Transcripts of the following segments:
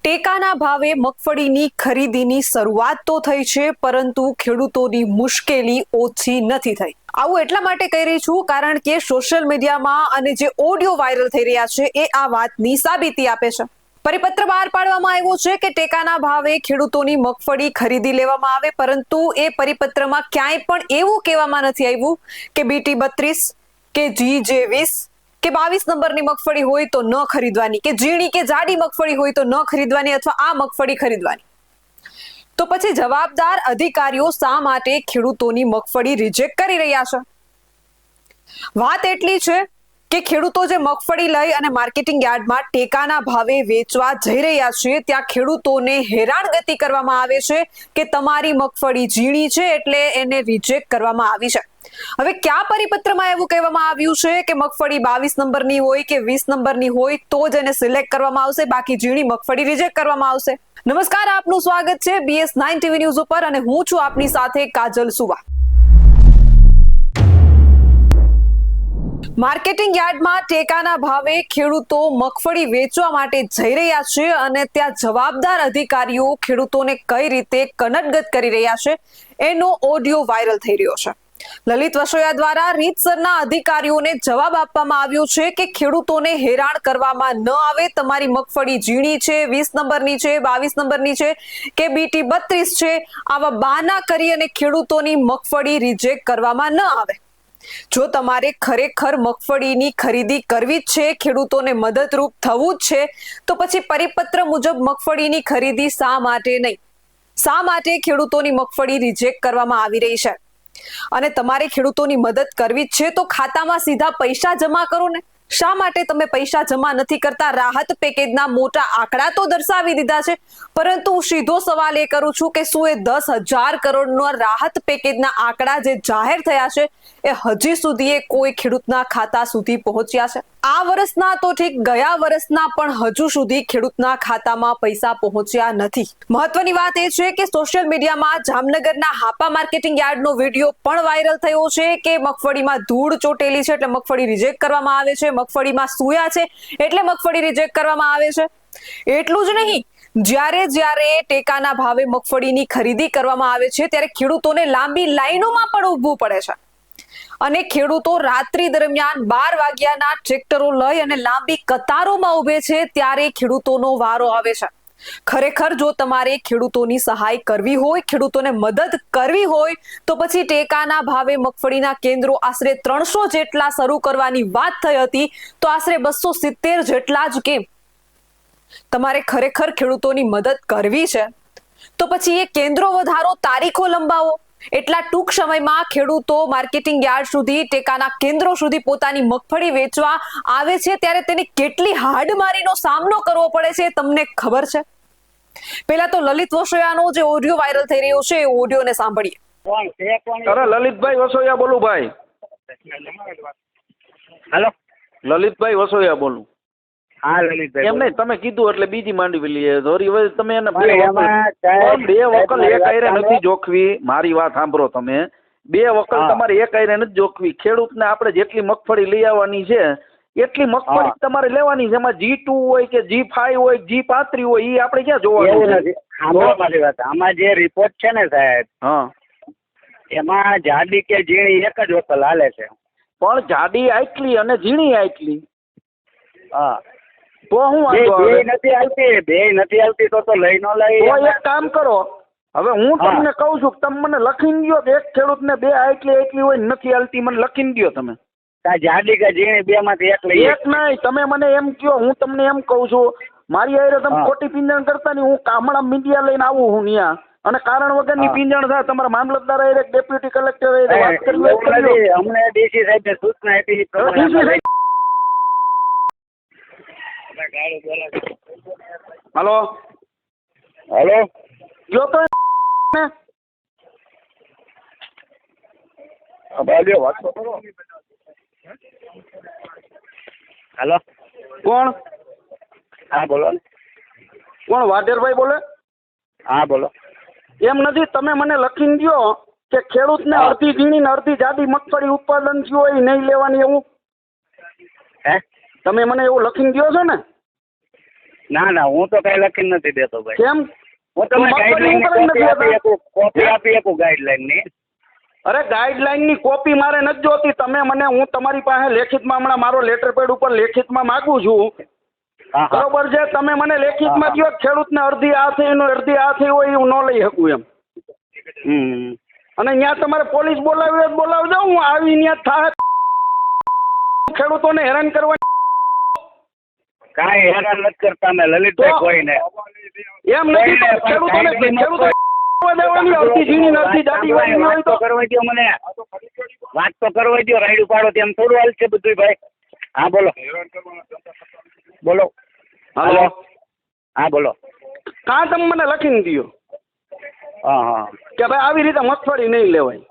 ટેકાના ભાવે મગફળીની ખરીદીની શરૂઆત તો થઈ છે, પરંતુ ખેડૂતોની મુશ્કેલી ઓછી નથી થઈ। આવું એટલા માટે કહી રહી છું કારણ કે સોશિયલ મીડિયામાં અને જે ઓડિયો વાયરલ થઈ રહ્યા છે એ આ વાતની સાબિતી આપે છે। પરિપત્ર બહાર પાડવામાં આવ્યો છે કે ટેકાના ભાવે ખેડૂતોની મગફળી ખરીદી લેવામાં આવે, પરંતુ એ પરિપત્રમાં ક્યાંય પણ એવું કહેવામાં નથી આવ્યું કે BT32 કે GJ20 કે 22 નંબરની મગફળી હોય તો ન ખરીદવાની, કે ઝીણી કે જાડી મગફળી હોય તો ન ખરીદવાની, અથવા આ મગફળી ખરીદવાની। તો પછી જવાબદાર અધિકારીઓ શા માટે ખેડૂતોની મગફળી રિજેક્ટ કરી રહ્યા છે? વાત એટલી છે કે ખેડૂતો જે મગફળી લઈ અને માર્કેટિંગ યાર્ડમાં ટેકાના ભાવે વેચવા જઈ રહ્યા છે, ત્યાં ખેડૂતોને હેરાનગતિ કરવામાં આવે છે કે તમારી મગફળી ઝીણી છે એટલે એને રિજેક્ટ કરવામાં આવી છે। હવે કયા પરિપત્રમાં એવું કહેવામાં આવ્યું છે કે મગફળી 22 નંબરની હોય કે 20 નંબરની હોય તો જ એને સિલેક્ટ કરવામાં આવશે, બાકી ઝીણી મગફળી રિજેક્ટ કરવામાં આવશે? નમસ્કાર, આપનું સ્વાગત છે BS9 TV ન્યૂઝ ઉપર અને હું છું આપની સાથે કાજલ સુવા। માર્કેટિંગ યાર્ડમાં ટેકાના ભાવે ખેડૂતો મગફળી વેચવા માટે જઈ રહ્યા છે અને ત્યાં જવાબદાર અધિકારીઓ ખેડૂતોને કઈ રીતે કનટગત કરી રહ્યા છે એનો ઓડિયો વાયરલ થઈ રહ્યો છે। લલિત વસોયા દ્વારા રીતસરના અધિકારીઓને જવાબ આપવામાં આવ્યો છે કે ખેડૂતોને હેરાન કરવામાં ન આવે, તમારી મગફળી ઝીણી છે, 20 નંબરની છે, 22 નંબરની છે કે BT32 છે, આવા બહાના કરી અને ખેડૂતોની મગફળી રિજેક્ટ કરવામાં ન આવે। જો તમારે ખરેખર મગફળીની ખરીદી કરવી જ છે, ખેડૂતોને મદદરૂપ થવું જ છે, તો પછી પરિપત્ર મુજબ મગફળીની ખરીદી શા માટે નહીં? શા માટે ખેડૂતોની મગફળી રિજેક્ટ કરવામાં આવી રહી છે? અને તમારે ખેડૂતોની મદદ કરવી જ છે તો ખાતામાં સીધા પૈસા જમા કરો ને। શા માટે તમે પૈસા જમા નથી કરતા? રાહત પેકેજના મોટા આંકડા તો દર્શાવી દીધા છે, પરંતુ હું સીધો સવાલ એ કરું છું કે શું એ 10,000 કરોડના રાહત પેકેજના આંકડા જે જાહેર થયા છે એ હજી સુધી કોઈ ખેડૂતના ખાતા સુધી પહોંચ્યા છે? આ વર્ષના તો ઠીક, ગયા વર્ષના પણ હજુ સુધી ખેડૂતના ખાતામાં પૈસા પહોંચ્યા નથી। મહત્વની વાત એ છે કે સોશિયલ મીડિયામાં જામનગરના હાપા માર્કેટિંગ યાર્ડનો વિડીયો પણ વાયરલ થયો છે કે મગફળીમાં ધૂળ ચોટેલી છે એટલે મગફળી રિજેક્ટ કરવામાં આવે છે, મગફળીમાં સુયા છે એટલે મગફળી રિજેક્ટ કરવામાં આવે છે। એટલું જ નહીં, જ્યારે ટેકાના ભાવે મગફળીની ખરીદી કરવામાં આવે છે ત્યારે ખેડૂતોને લાંબી લાઈનોમાં પણ ઊભું પડે છે અને ખેડૂતો રાત્રિ દરમિયાન 12 વાગ્યાના ટ્રેક્ટરો લઈ અને લાંબી કતારોમાં ઊભે છે ત્યારે ખેડૂતોનો વારો આવે છે। ખરેખર જો તમારે ખેડૂતોની સહાય કરવી હોય, ખેડૂતોને મદદ કરવી હોય તો પછી ટેકાના ભાવે મગફળીના કેન્દ્રો આશરે 300 જેટલા શરૂ કરવાની વાત થઈ હતી, તો આશરે 270 જેટલા જ કેમ? તમારે ખરેખર ખેડૂતોની મદદ કરવી છે તો પછી એ કેન્દ્રો વધારો, તારીખો લંબાવો। એટલા ટૂંક સમયમાં ખેડૂતો માર્કેટિંગ યાર્ડ સુધી, ટેકાના કેન્દ્રો સુધી પોતાની મગફળી વેચવા આવે છે ત્યારે તેને કેટલી હાડમારીનો સામનો કરવો પડે છે તમને ખબર છે? પહેલા તો લલિત વસોયાનો જે ઓડિયો વાયરલ થઈ રહ્યો છે એ ઓડિયોને સાંભળીએ। અરે લલિતભાઈ વસોયા બોલું ભાઈ। હેલો, લલિતભાઈ વસોયા બોલું। હા લલિતભાઈ, એમ નહીં, તમે કીધું એટલે બીજી માંડવી લઈએ ધોરી। હવે તમે એને બે એમાં વકલ એક આયરે નથી જોખવી। મારી વાત સાંભળો તમે, બે વકલ તમારે એક આયરે નથી જોખવી। ખેડૂતને આપણે જેટલી મગફળી લઈ આવવાની છે એટલી મગફળી તમારે લેવાની છે। એમાં G2 હોય કે G5 હોય, G35 હોય, એ આપણે ક્યાં જોવાનું છે? સાંભળો મારી વાત, આમાં જે રિપોર્ટ છે ને સાહેબ, હા, એમાં જાડી કે ઝીણી એક જ વકલ હાલે છે। પણ જાડી આટલી અને ઝીણી આટલી, હા, તો હું બે વાંધો આવે? નથી હાલતી તો લઈ ન લઈ? તો એક કામ કરો, હવે હું તમને કહું છું કે તમે મને લખીને દો કે એક ખેડૂતને બે આટલી હોય નથી હાલતી, મને લખીને દો તમે। જાડી કે ઝીણી બે માંથી એક લઈ? એક નહીં, તમે મને એમ કહો, હું તમને એમ કહું છું મારી હારે તમે ખોટી પીંજણ કરતા નહીં। હું હમણાં મીડિયા લઈને આવું હું ત્યાં, અને કારણ વગરની પીંજણ થાય તમારા મામલતદાર હારે, ડેપ્યુટી કલેક્ટર હારે વાત કરી। અમને ડીસી સાહેબે સૂચના આપી। હાલો હેલો, જો તો વાત તો કરો। હેલો, કોણ? હા બોલો ને। કોણ? વાઢેરભાઈ બોલે? હા બોલો। એમ નથી, તમે મને લખીને દો કે ખેડૂતને અડધી ઝીણી ને અડધી જાડી મગફળી ઉત્પાદન થયું હોય નહીં લેવાની, એવું હે? તમે મને એવું લખીને દો છો ને? ના હું તો કઈ લખીને નથી દેતો ભાઈ. કેમ? હું તમને ગાઈડલાઈન કોપી આપી આપું ગાઈડલાઈન ની. અરે ગાઈડલાઈન ની કોપી મારે નથી જોતી. તમે મને, હું તમારી પાસે લેખિતમાં હમણાં મારો લેટર પેડ ઉપર લેખિતમાં માગું છું, બરોબર છે? તમે મને લેખિતમાં કહો ખેડૂતને અડધી આ થઈ અડધી આ થઈ હોય હું ન લઈ શકું એમ. અને ત્યાં તમારે પોલીસ બોલાવી હોય બોલાવજો, હું આવી ત્યાં થાય ખેડૂતોને હેરાન કરવા. કાંઈ હેરાન નથી કરતા મેં લલિતભાઈ કોઈને. એમ નથી ખેડૂતોને દેવાની અડધી ઝીણી અડધી જાડી વાળી હોય તો કરવા દો મને. વાત તો કરવા દો. રાયડું પાડો તેમ થોડું હાલશે બધું ભાઈ. હા બોલો બોલો. હાલો. હા બોલો. કાં તમે મને લખીને દો હા કે ભાઈ આવી રીતે મગફળી નહીં લેવાય.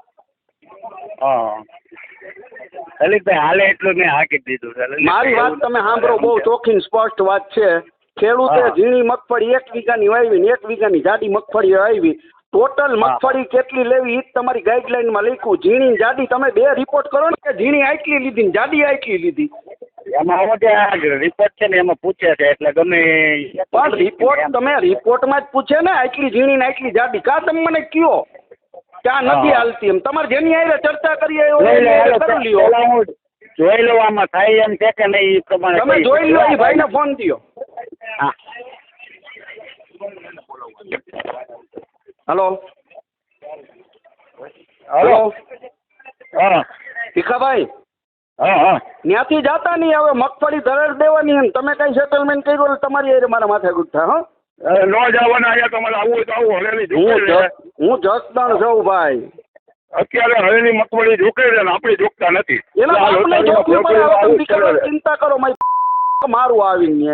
લલિતભાઈ હાલે એટલું મેં હાકી દીધું છે. મારી વાત તમે સાંભળો, બહુ ચોખ્ખી સ્પષ્ટ વાત છે. ખેડૂતે ઝીણી મગફળી 1 વીઘાની વાવી ને 1 વીઘાની જાડી મગફળી વાવી. ટોટલ મગફળી કેટલી લેવી એ તમારી ગાઈડલાઈનમાં લખ્યું. ઝીણી જાડી તમે 2 રિપોર્ટ કરો ને કે ઝીણી આટલી લીધી ને જાડી આટલી લીધી. એમાં રિપોર્ટ છે ને એમાં પૂછે છે એટલે ગમે પણ રિપોર્ટ તમે રિપોર્ટમાં જ પૂછે ને આટલી ઝીણી ને આટલી જાડી. કાં તમે મને કયો ક્યાં નથી હાલતી એમ? તમારે જેની હારે ચર્ચા કરીએ કરી લ્યો. જોઈ લો આમાં થાય એમ છે કે નહીં એ પ્રમાણે તમે જોઈ લો. એ ભાઈને ફોન દો. હા હલો હલો. હા ભીખાભાઈ, હા ત્યાંથી જાતા નહીં. હવે મગફળી ધરેડ દેવાની એમ તમે કઈ સેટલમેન્ટ કર્યું એટલે તમારી હારે મારા માથે ગુઠા. હા નો જવાના અહીંયા તમારે આવવું હોય તો આવું. હવેલી હું જસદણ છું ભાઈ. અત્યારે હવેલી મગફળી ઝૂકે છે ને આપણી ઝૂકતા નથી. એના આપણે જોખમી પડે. હવે તમે દીકરાની ચિંતા કરો. મારું આવીને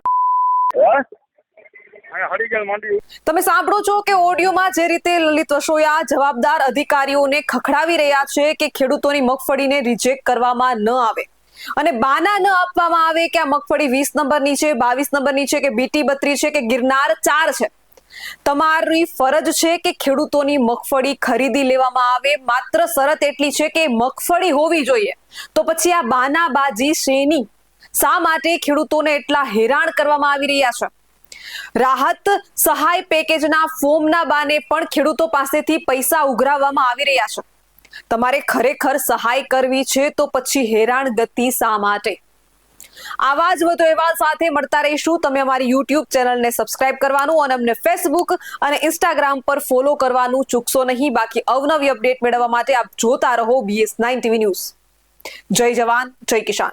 તમે સાંભળો છો કે ઓડિયોમાં જે રીતે લલિત વસોયા જવાબદાર અધિકારીઓને ખખડાવી રહ્યા છે કે ખેડૂતોની મગફળીને રિજેક્ટ કરવામાં ન આવે અને બાના ન આપવામાં આવે કે આ મગફળી 20 નંબરની છે, 22 નંબરની છે કે BT 32 છે કે ગિરનાર 4 છે. તમારી ફરજ છે કે ખેડૂતોની મગફળી ખરીદી લેવામાં આવે. માત્ર શરત એટલી છે કે મગફળી હોવી જોઈએ. તો પછી આ બાનાબાજી શેની? શા માટે ખેડૂતોને એટલા હેરાન કરવામાં આવી રહ્યા છે? રાહત સહાય પેકેજના ફોર્મના બાને પણ ખેડૂતો પાસેથી પૈસા ઉઘરાવવામાં આવી રહ્યા છે. તમારે ખરેખર સહાય કરવી છે તો પછી હેરાન ગતિ શા માટે? આવા જ વધુ અહેવાલ સાથે મળતા રહીશું. તમે અમારી YouTube ચેનલને સબસ્ક્રાઇબ કરવાનું અને અમને Facebook અને Instagram પર ફોલો કરવાનું ચૂકશો નહીં. બાકી અવનવી અપડેટ મેળવવા માટે આપ જોતા રહો BS9 TV ન્યૂઝ. જય જવાન, જય કિસાન.